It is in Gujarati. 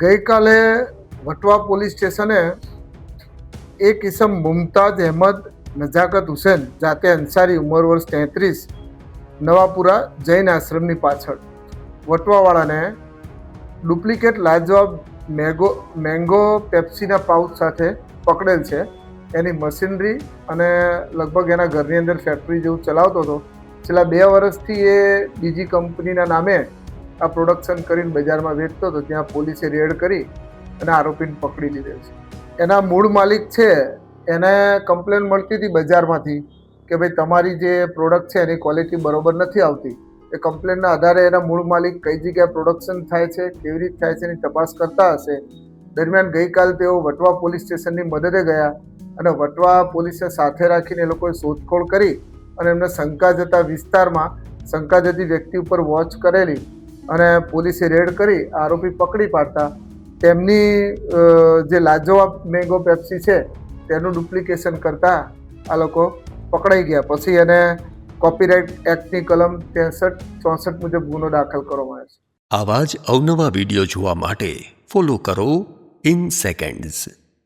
ગઈકાલે વટવા પોલીસ સ્ટેશને એક ઇસમ મુમતાઝ અહેમદ નજાકત હુસેન જાતે અંસારી ઉંમર વર્ષ 33 નવાપુરા જૈન આશ્રમની પાછળ વટવાવાળાને ડુપ્લિકેટ લાજવાબ મેંગો પેપ્સીના પાઉચ સાથે પકડેલ છે. એની મશીનરી અને લગભગ એના ઘરની અંદર ફેક્ટરી જેવું ચલાવતો હતો. છેલ્લા 2 વર્ષથી એ બીજી કંપનીના નામે આ પ્રોડક્શન કરીને બજારમાં વેચતો હતો. ત્યાં પોલીસે રેડ કરી અને આરોપીને પકડી લીધેલ છે. એના મૂળ માલિક છે એને કમ્પ્લેન મળતી હતી બજારમાંથી કે ભાઈ તમારી જે પ્રોડક્ટ છે એની ક્વોલિટી બરોબર નથી આવતી. એ કમ્પ્લેનના આધારે એના મૂળ માલિક કઈ જગ્યાએ પ્રોડક્શન થાય છે, કેવી રીતે થાય છે એની તપાસ કરતા હશે. દરમિયાન ગઈકાલ તેઓ વટવા પોલીસ સ્ટેશનની મદદે ગયા અને વટવા પોલીસને સાથે રાખીને એ લોકોએ શોધખોળ કરી અને એમને શંકા જતા વિસ્તારમાં શંકા જતી વ્યક્તિ ઉપર વોચ કરેલી અને પોલીસે રેડ કરી આરોપી પકડી પાડતા તેમની જે લાજવાબ મેંગો પેપ્સી છે તેનું ડુપ્લિકેશન કરતા આ લોકો પકડાઈ ગયા. પછી એને કોપીરાઇટ એક્ટની કલમ 63-64 મુજબ ગુનો દાખલ કરવામાં આવ્યો છે. આવા જ અવનવા વિડીયો જોવા માટે ફોલો કરો ઇન સેકન્ડ્સ.